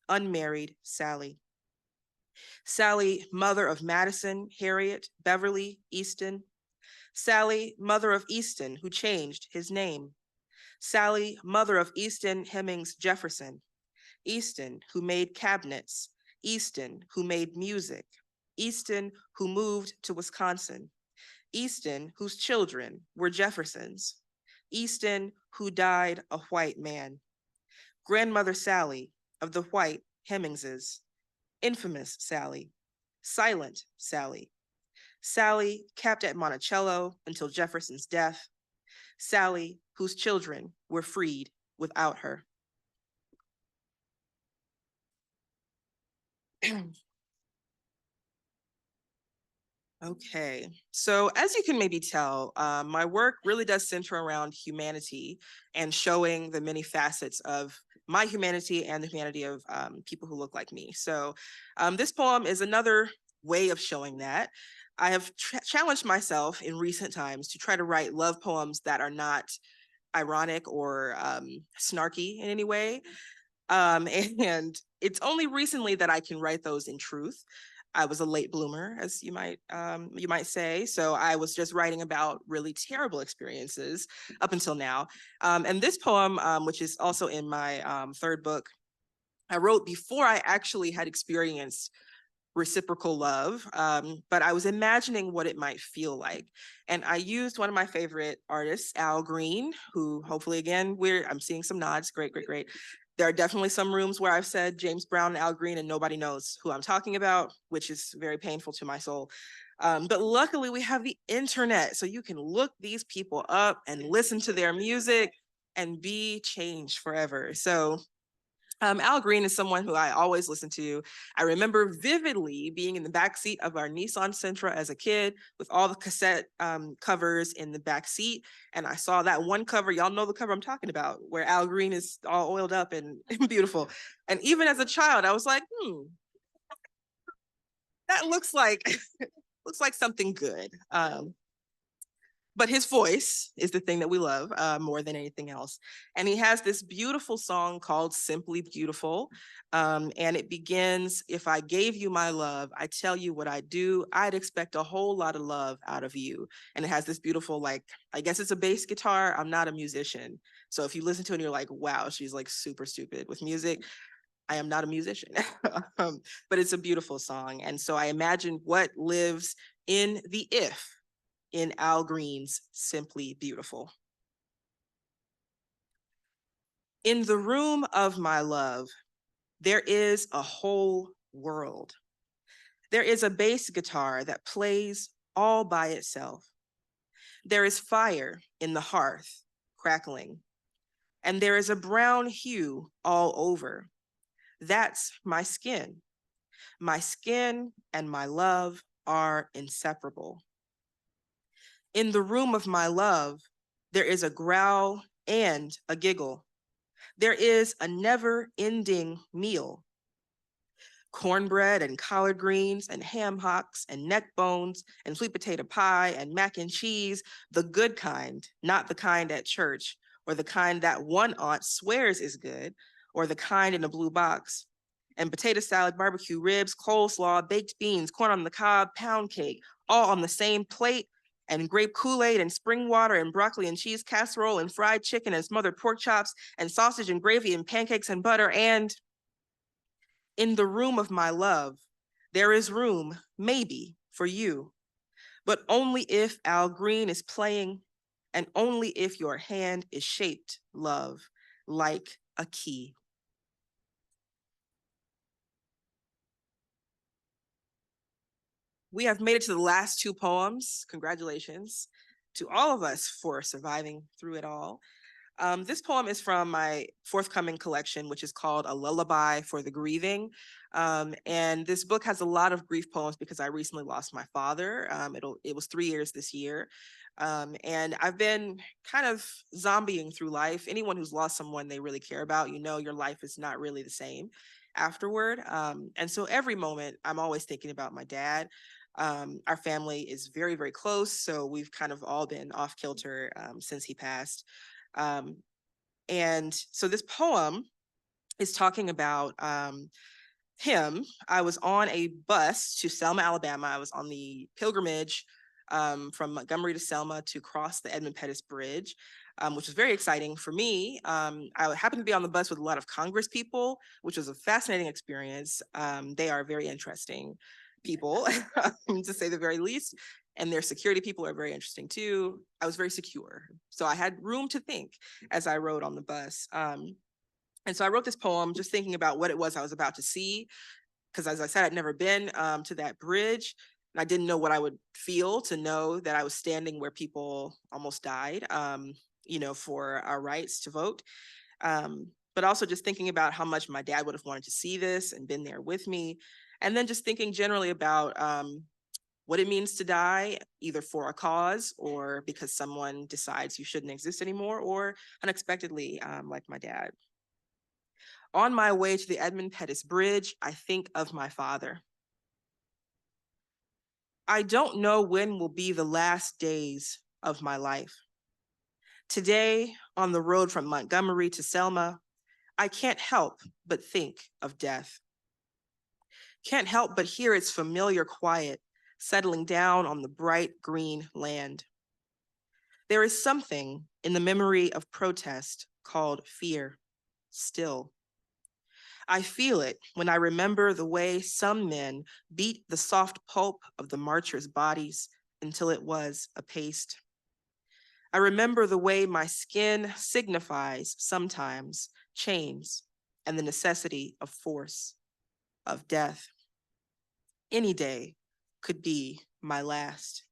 Unmarried Sally. Sally, mother of Madison, Harriet, Beverly, Easton. Sally, mother of Easton, who changed his name. Sally, mother of Easton Hemings Jefferson. Easton, who made cabinets. Easton, who made music. Easton, who moved to Wisconsin. Easton, whose children were Jeffersons. Easton, who died a white man. Grandmother Sally of the white Hemingses. Infamous Sally. Silent Sally. Sally kept at Monticello until Jefferson's death. Sally, whose children were freed without her. Okay, so as you can maybe tell, my work really does center around humanity and showing the many facets of my humanity and the humanity of people who look like me. So this poem is another way of showing that. I have challenged myself in recent times to try to write love poems that are not ironic or snarky in any way. And it's only recently that I can write those in truth. I was a late bloomer, as you might say. So I was just writing about really terrible experiences up until now. And this poem, which is also in my 3rd book, I wrote before I actually had experienced reciprocal love, but I was imagining what it might feel like. And I used one of my favorite artists, Al Green, who hopefully, again, I'm seeing some nods, great, great, great. There are definitely some rooms where I've said James Brown and Al Green and nobody knows who I'm talking about, which is very painful to my soul. But luckily we have the internet, so you can look these people up and listen to their music and be changed forever. So Al Green is someone who I always listen to. I remember vividly being in the backseat of our Nissan Sentra as a kid with all the cassette covers in the back seat. And I saw that one cover, y'all know the cover I'm talking about, where Al Green is all oiled up and beautiful. And even as a child, I was like, that looks like something good. but his voice is the thing that we love more than anything else. And he has this beautiful song called Simply Beautiful. And it begins, if I gave you my love, I tell you what I do, I'd expect a whole lot of love out of you. And it has this beautiful, like, I guess it's a bass guitar. I'm not a musician. So if you listen to it and you're like, wow, she's like super stupid with music, I am not a musician, but it's a beautiful song. And so I imagine what lives in the if in Al Green's Simply Beautiful. In the room of my love, there is a whole world. There is a bass guitar that plays all by itself. There is fire in the hearth, crackling, and there is a brown hue all over. That's my skin. My skin and my love are inseparable. In the room of my love, there is a growl and a giggle. There is a never-ending meal. Cornbread and collard greens and ham hocks and neck bones and sweet potato pie and mac and cheese, the good kind, not the kind at church, or the kind that one aunt swears is good, or the kind in a blue box. And potato salad, barbecue ribs, coleslaw, baked beans, corn on the cob, pound cake, all on the same plate, and grape Kool-Aid and spring water and broccoli and cheese casserole and fried chicken and smothered pork chops and sausage and gravy and pancakes and butter. And in the room of my love, there is room, maybe, for you, but only if Al Green is playing and only if your hand is shaped, love, like a key. We have made it to the last two poems. Congratulations to all of us for surviving through it all. This poem is from my forthcoming collection, which is called A Lullaby for the Grieving. And this book has a lot of grief poems because I recently lost my father. It was 3 years this year. And I've been kind of zombieing through life. Anyone who's lost someone they really care about, you know, your life is not really the same afterward. And so every moment I'm always thinking about my dad. Our family is very, very close. So we've kind of all been off kilter since he passed. And so this poem is talking about him. I was on a bus to Selma, Alabama. I was on the pilgrimage from Montgomery to Selma to cross the Edmund Pettus Bridge, which was very exciting for me. I happened to be on the bus with a lot of Congress people, which was a fascinating experience. They are very interesting people, to say the very least. And their security people are very interesting too. I was very secure. So I had room to think as I rode on the bus. And so I wrote this poem just thinking about what it was I was about to see. Because as I said, I'd never been to that bridge. And I didn't know what I would feel to know that I was standing where people almost died, you know, for our rights to vote. But also just thinking about how much my dad would have wanted to see this and been there with me. And then just thinking generally about what it means to die, either for a cause or because someone decides you shouldn't exist anymore, or unexpectedly, like my dad. On my way to the Edmund Pettus Bridge, I think of my father. I don't know when will be the last days of my life. Today, on the road from Montgomery to Selma, I can't help but think of death. Can't help but hear its familiar quiet settling down on the bright green land. There is something in the memory of protest called fear, still. I feel it when I remember the way some men beat the soft pulp of the marchers' bodies until it was a paste. I remember the way my skin signifies sometimes chains and the necessity of force, of death. Any day could be my last.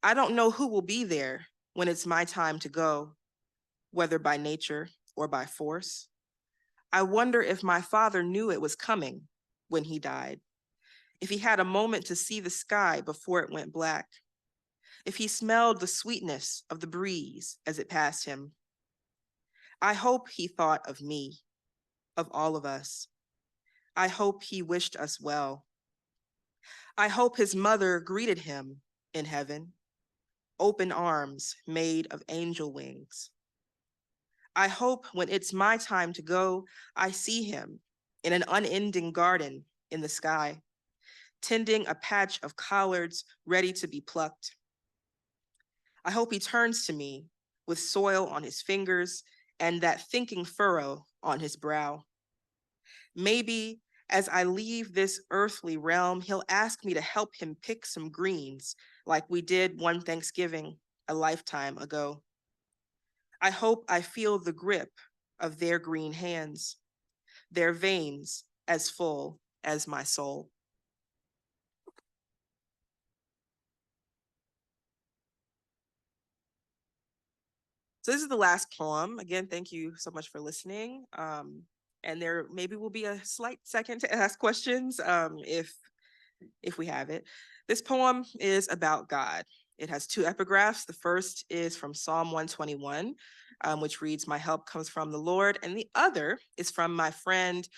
I don't know who will be there when it's my time to go, whether by nature or by force. I wonder if my father knew it was coming when he died, if he had a moment to see the sky before it went black, if he smelled the sweetness of the breeze as it passed him. I hope he thought of me, of all of us. I hope he wished us well. I hope his mother greeted him in heaven. open arms made of angel wings. I hope when it's my time to go, I see him in an unending garden in the sky, tending a patch of collards ready to be plucked. I hope he turns to me with soil on his fingers and that thinking furrow on his brow. Maybe as I leave this earthly realm, he'll ask me to help him pick some greens like we did one Thanksgiving a lifetime ago. I hope I feel the grip of their green hands, their veins as full as my soul. So this is the last poem. Again, thank you so much for listening. And there maybe will be a slight second to ask questions if we have it. This poem is about God. It has two epigraphs. The first is from Psalm 121, which reads, "My help comes from the Lord." And the other is from my friend's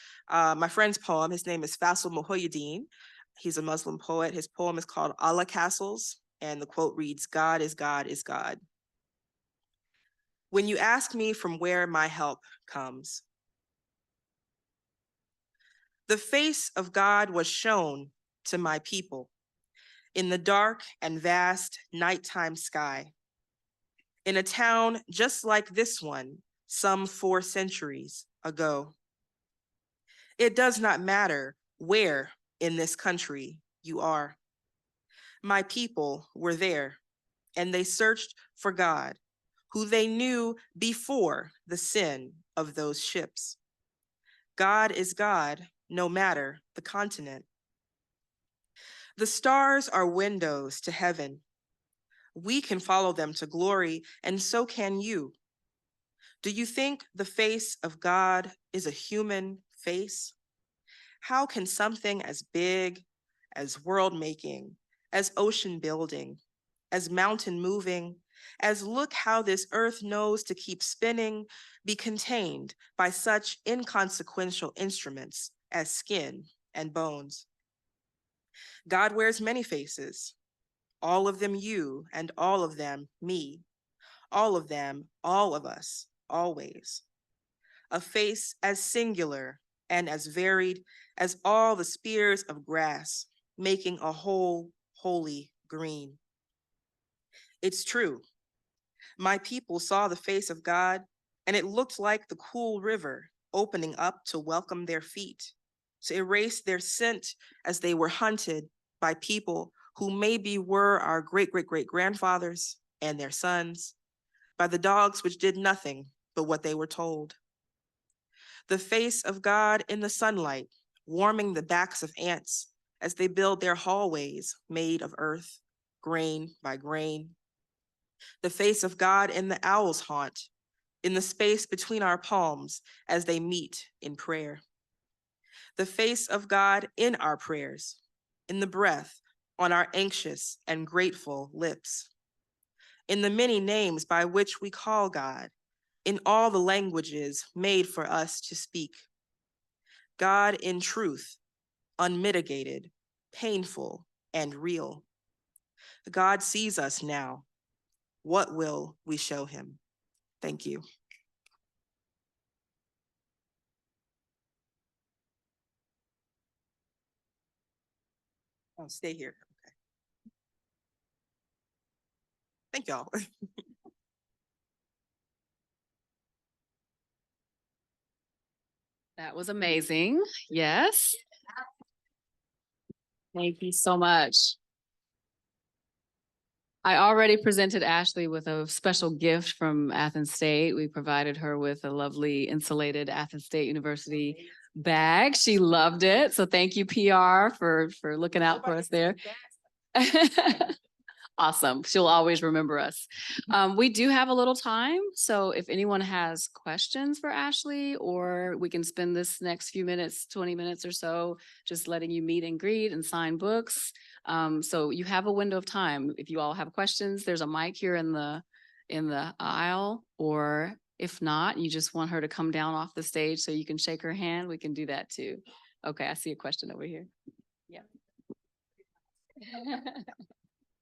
poem. His name is Faisal Mohoyedin. He's a Muslim poet. His poem is called Allah Castles. And the quote reads, "God is God is God. When you ask me from where my help comes, the face of God was shown to my people in the dark and vast nighttime sky, in a town just like this one some 4 centuries ago. It does not matter where in this country you are. My people were there, and they searched for God, who they knew before the sin of those ships. God is God, no matter the continent. The stars are windows to heaven. We can follow them to glory, and so can you. Do you think the face of God is a human face? How can something as big, as world-making, as ocean building, as mountain moving, as look how this earth knows to keep spinning, be contained by such inconsequential instruments as skin and bones? God wears many faces, all of them you and all of them me, all of them, all of us, always. A face as singular and as varied as all the spears of grass, making a whole, holy green. It's true. My people saw the face of God, and it looked like the cool river opening up to welcome their feet, to erase their scent as they were hunted by people who maybe were our great-great-great-grandfathers and their sons, by the dogs which did nothing but what they were told. The face of God in the sunlight, warming the backs of ants as they build their hallways made of earth, grain by grain. The face of God in the owl's haunt, in the space between our palms as they meet in prayer. The face of God in our prayers, in the breath on our anxious and grateful lips. In the many names by which we call God, in all the languages made for us to speak. God in truth, unmitigated, painful, and real. God sees us now. What will we show him? Thank you. I'll stay here. Okay. Thank y'all. That was amazing. Yes. Thank you so much. I already presented Ashley with a special gift from Athens State. We provided her with a lovely insulated Athens State University bag. She loved it. So thank you, PR, for looking out for us there. Awesome. She'll always remember us. We do have a little time. So if anyone has questions for Ashley, or we can spend this next few minutes, 20 minutes or so, just letting you meet and greet and sign books. So you have a window of time. If you all have questions, there's a mic here in the aisle, or if not, you just want her to come down off the stage so you can shake her hand, we can do that too. Okay, I see a question over here. Yeah.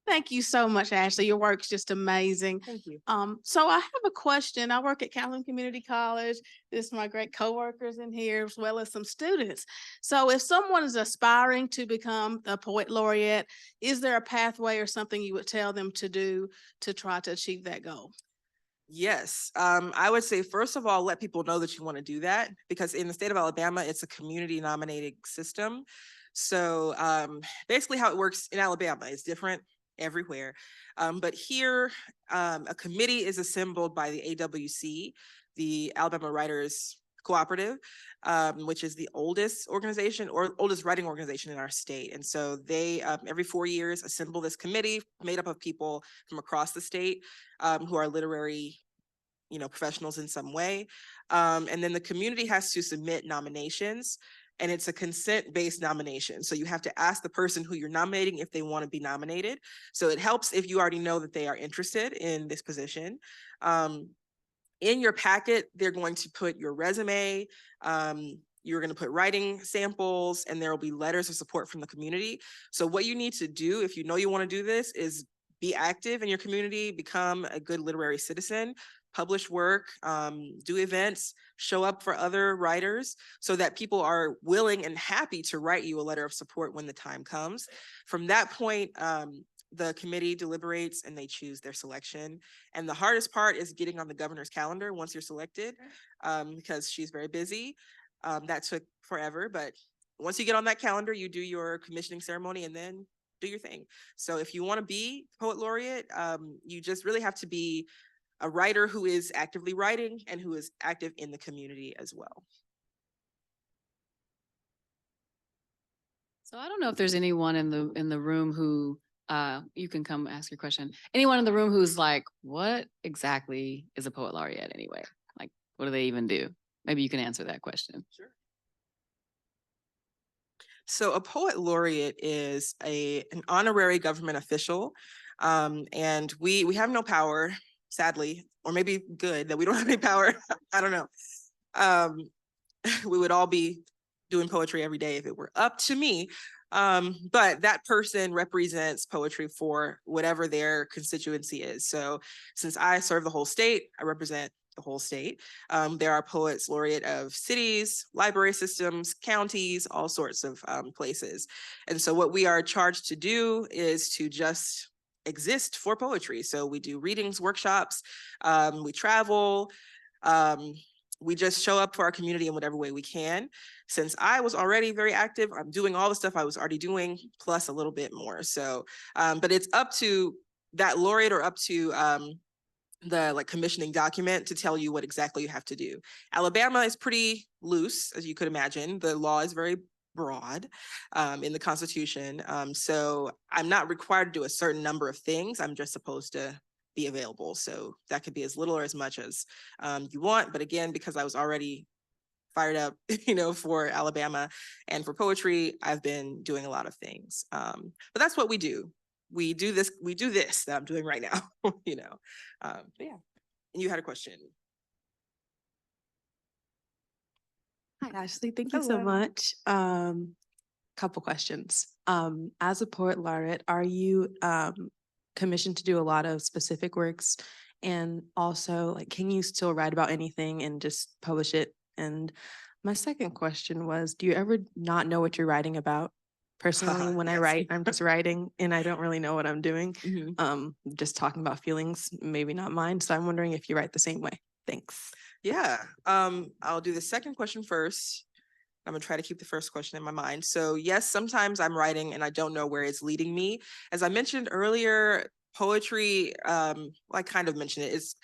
Thank you so much, Ashley. Your work's just amazing. Thank you. So I have a question. I work at Calhoun Community College. This is my great coworkers in here, as well as some students. So if someone is aspiring to become a poet laureate, is there a pathway or something you would tell them to do to try to achieve that goal? Yes, I would say, first of all, let people know that you want to do that, because in the state of Alabama, it's a community nominating system. So basically how it works in Alabama is different everywhere. But here, a committee is assembled by the AWC, the Alabama Writers Cooperative, which is the oldest organization or oldest writing organization in our state. And so they, every 4 years, assemble this committee made up of people from across the state who are literary, professionals in some way. And then the community has to submit nominations, and it's a consent-based nomination. So you have to ask the person who you're nominating if they want to be nominated. So it helps if you already know that they are interested in this position. In your packet, they're going to put your resume, you're going to put writing samples, and there will be letters of support from the community. So what you need to do if you know you want to do this is be active in your community, become a good literary citizen, publish work, do events, show up for other writers so that people are willing and happy to write you a letter of support when the time comes. From that point, the committee deliberates and they choose their selection. And the hardest part is getting on the governor's calendar once you're selected, because she's very busy. That took forever, but once you get on that calendar, you do your commissioning ceremony and then do your thing. So if you want to be poet laureate, you just really have to be a writer who is actively writing and who is active in the community as well. So I don't know if there's anyone in the room who you can come ask your question. Anyone in the room who's like, what exactly is a poet laureate anyway? Like, what do they even do? Maybe you can answer that question. Sure. So a poet laureate is an honorary government official, and we have no power, sadly, or maybe good that we don't have any power. I don't know. We would all be doing poetry every day if it were up to me. But that person represents poetry for whatever their constituency is. So since I serve the whole state, I represent the whole state. There are poets laureate of cities, library systems, counties, all sorts of places. And so what we are charged to do is to just exist for poetry. So we do readings, workshops, we travel, we just show up for our community in whatever way we can. Since I was already very active, I'm doing all the stuff I was already doing, plus a little bit more. So, but it's up to that laureate or up to the commissioning document to tell you what exactly you have to do. Alabama is pretty loose, as you could imagine. The law is very broad in the Constitution. So I'm not required to do a certain number of things. I'm just supposed to be available. So that could be as little or as much as you want. But again, because I was already fired up, for Alabama and for poetry, I've been doing a lot of things. But that's what we do. We do this that I'm doing right now, but yeah. And you had a question. Hi, Ashley. Thank you so much. Couple questions. As a poet laureate, are you commissioned to do a lot of specific works? And also, can you still write about anything and just publish it? And my second question was, do you ever not know what you're writing about? Personally, when I write, I'm just writing and I don't really know what I'm doing. Mm-hmm. Just talking about feelings, maybe not mine. So I'm wondering if you write the same way. Thanks. Yeah, I'll do the second question first. I'm gonna try to keep the first question in my mind. So yes, sometimes I'm writing and I don't know where it's leading me. As I mentioned earlier, poetry, I kind of mentioned it, is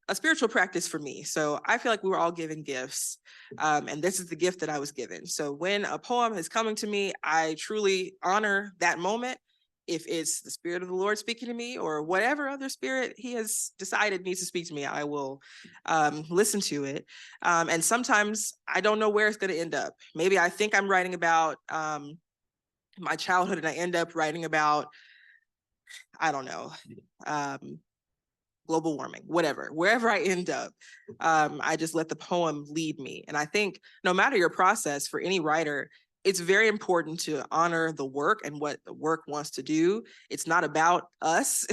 a spiritual practice for me. So I feel like we were all given gifts, and this is the gift that I was given. So when a poem is coming to me, I truly honor that moment. If it's the Spirit of the Lord speaking to me or whatever other spirit he has decided needs to speak to me, I will listen to it. And sometimes I don't know where it's going to end up. Maybe I think I'm writing about my childhood and I end up writing about, I don't know, global warming, whatever, wherever I end up, I just let the poem lead me. And I think no matter your process for any writer, it's very important to honor the work and what the work wants to do. It's not about us,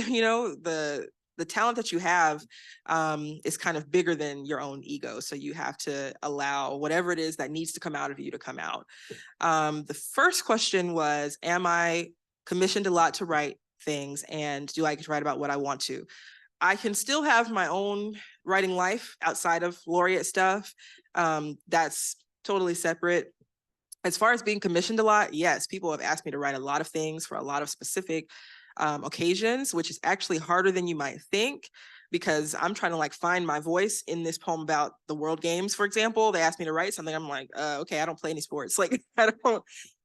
the talent that you have is kind of bigger than your own ego. So you have to allow whatever it is that needs to come out of you to come out. The first question was, am I commissioned a lot to write things, and do I get to write about what I want to? I can still have my own writing life outside of Laureate stuff. That's totally separate. As far as being commissioned a lot, yes, people have asked me to write a lot of things for a lot of specific occasions, which is actually harder than you might think, because I'm trying to like find my voice in this poem about the World Games, for example. They asked me to write something. I'm like, okay, I don't play any sports. Like,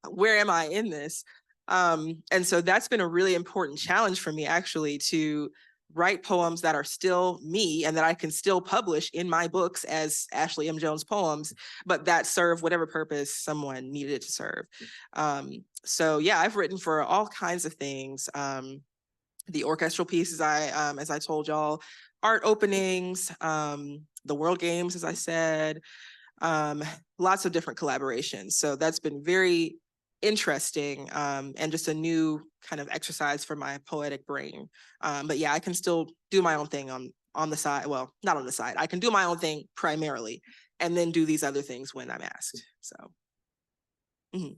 where am I in this? And so that's been a really important challenge for me, actually, to write poems that are still me and that I can still publish in my books as Ashley M. Jones poems, but that serve whatever purpose someone needed it to serve. So yeah, I've written for all kinds of things. The orchestral pieces, as I told y'all, art openings, the World Games, as I said, lots of different collaborations. So that's been very interesting, and just a new kind of exercise for my poetic brain. But yeah, I can still do my own thing on the side. Well, not on the side. I can do my own thing primarily, and then do these other things when I'm asked. So. Mhm.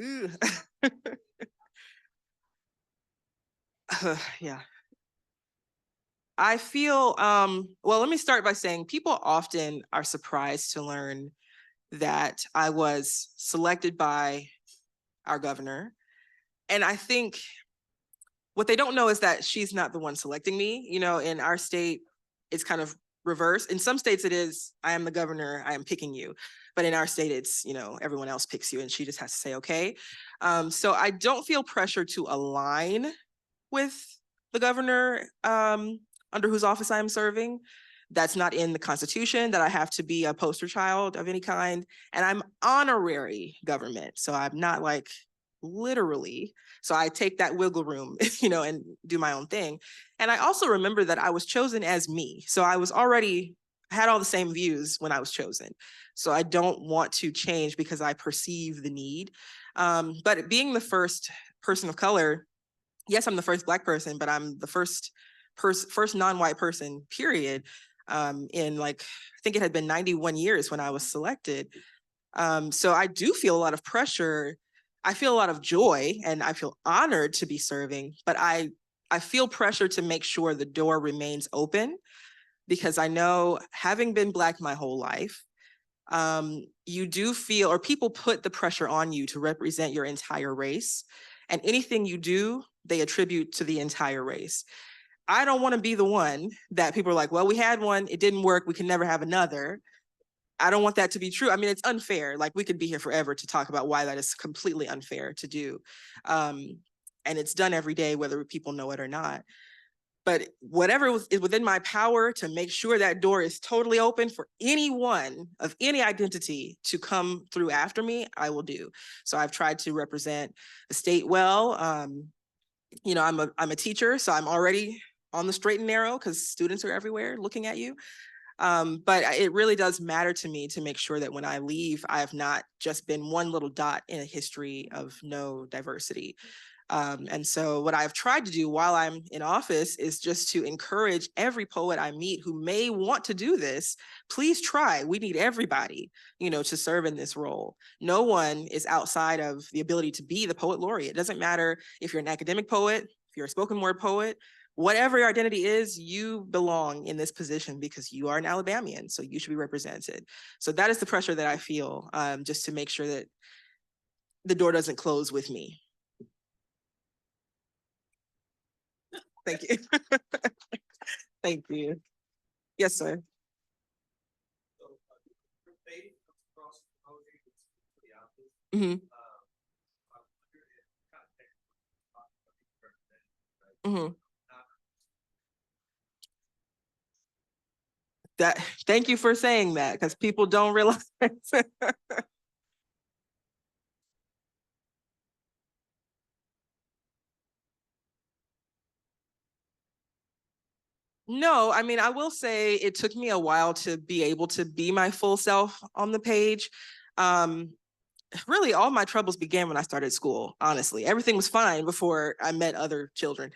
Ooh. Yeah. I feel, well, let me start by saying people often are surprised to learn that I was selected by our governor. And I think what they don't know is that she's not the one selecting me. In our state, it's kind of reverse. In some states it is, I am the governor, I am picking you. But in our state, it's, everyone else picks you and she just has to say, okay. So I don't feel pressure to align with the governor under whose office I am serving. That's not in the Constitution, that I have to be a poster child of any kind. And I'm honorary government. So I'm not like literally. So I take that wiggle room, and do my own thing. And I also remember that I was chosen as me. So I had all the same views when I was chosen. So I don't want to change because I perceive the need. But being the first person of color, yes, I'm the first Black person, but I'm the first non-white person, period, in I think it had been 91 years when I was selected. So I do feel a lot of pressure. I feel a lot of joy, and I feel honored to be serving, but I feel pressure to make sure the door remains open, because I know, having been Black my whole life, you do feel, or people put the pressure on you to represent your entire race, and anything you do, they attribute to the entire race. I don't want to be the one that people are like, well, we had one, it didn't work, we can never have another. I don't want that to be true. I mean, it's unfair. Like, we could be here forever to talk about why that is completely unfair to do. And it's done every day, whether people know it or not. But whatever is within my power to make sure that door is totally open for anyone of any identity to come through after me, I will do. So I've tried to represent the state well. I'm a teacher, so I'm already on the straight and narrow because students are everywhere looking at you. But it really does matter to me to make sure that when I leave, I have not just been one little dot in a history of no diversity. And so what I've tried to do while I'm in office is just to encourage every poet I meet who may want to do this, please try. We need everybody, to serve in this role. No one is outside of the ability to be the poet laureate. It doesn't matter if you're an academic poet, if you're a spoken word poet, whatever your identity is, you belong in this position because you are an Alabamian, so you should be represented. So that is the pressure that I feel, just to make sure that the door doesn't close with me. Thank you. Thank you. Yes, sir. Mm-hmm. Mm-hmm. Thank you for saying that, because people don't realize. No, I mean, I will say it took me a while to be able to be my full self on the page. Really, all my troubles began when I started school, honestly. Everything was fine before I met other children.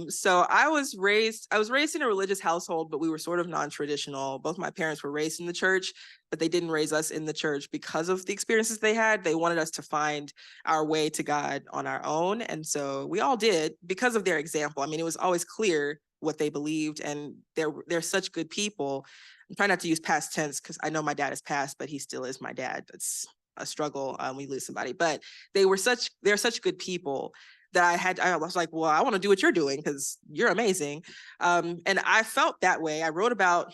So I was raised in a religious household, but we were sort of non-traditional. Both my parents were raised in the church, but they didn't raise us in the church because of the experiences they had. They wanted us to find our way to God on our own. And so we all did because of their example. I mean, it was always clear what they believed, and they're such good people. I'm trying not to use past tense because I know my dad is passed, but he still is my dad. It's a struggle when we lose somebody, but they're such good people that I was like, well, I want to do what you're doing because you're amazing. And I felt that way. I wrote about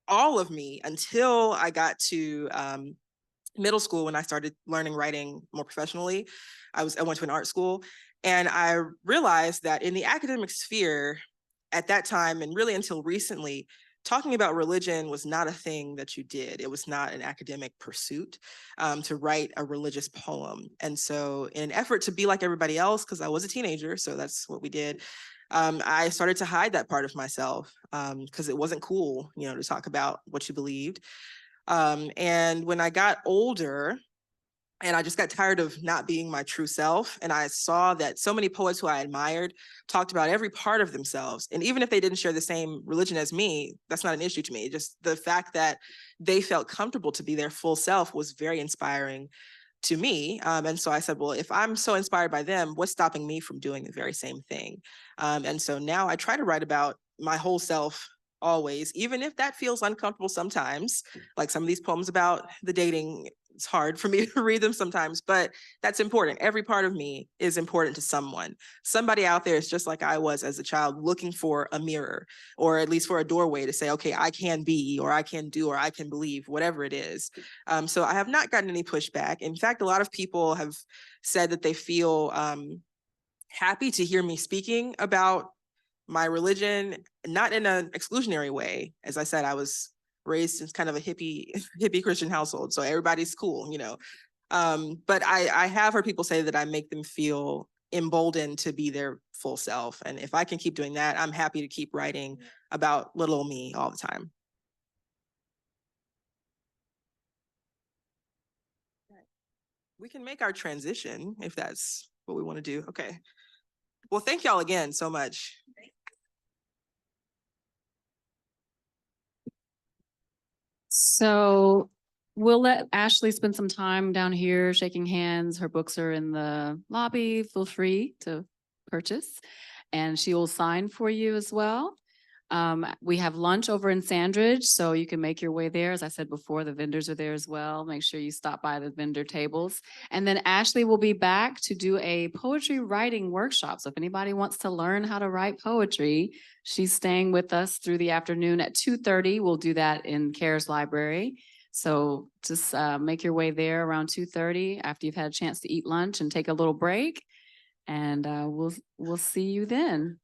all of me until I got to middle school, when I started learning writing more professionally. I went to an art school, and I realized that in the academic sphere at that time, and really until recently, talking about religion was not a thing that you did. It was not an academic pursuit to write a religious poem. And so in an effort to be like everybody else, because I was a teenager, so that's what we did, I started to hide that part of myself because it wasn't cool, to talk about what you believed. And when I got older, and I just got tired of not being my true self, and I saw that so many poets who I admired talked about every part of themselves. And even if they didn't share the same religion as me, that's not an issue to me. Just the fact that they felt comfortable to be their full self was very inspiring to me. And so I said, well, if I'm so inspired by them, what's stopping me from doing the very same thing? And so now I try to write about my whole self always, even if that feels uncomfortable sometimes. Like some of these poems about the dating, it's hard for me to read them sometimes, but that's important. Every part of me is important to someone. Somebody out there is just like I was as a child, looking for a mirror, or at least for a doorway to say, okay, I can be, or I can do, or I can believe, whatever it is. So I have not gotten any pushback. In fact, a lot of people have said that they feel happy to hear me speaking about my religion, not in an exclusionary way. As I said, I was raised in kind of a hippie Christian household, so everybody's cool, but I have heard people say that I make them feel emboldened to be their full self. And if I can keep doing that, I'm happy to keep writing about little me all the time. We can make our transition if that's what we want to do. Okay. Well, thank y'all again so much. So we'll let Ashley spend some time down here shaking hands. Her books are in the lobby. Feel free to purchase, and she will sign for you as well. We have lunch over in Sandridge, so you can make your way there. As I said before, the vendors are there as well. Make sure you stop by the vendor tables. And then Ashley will be back to do a poetry writing workshop. So if anybody wants to learn how to write poetry, she's staying with us through the afternoon at 2:30. We'll do that in CARES Library. So just make your way there around 2:30 after you've had a chance to eat lunch and take a little break. And we'll see you then.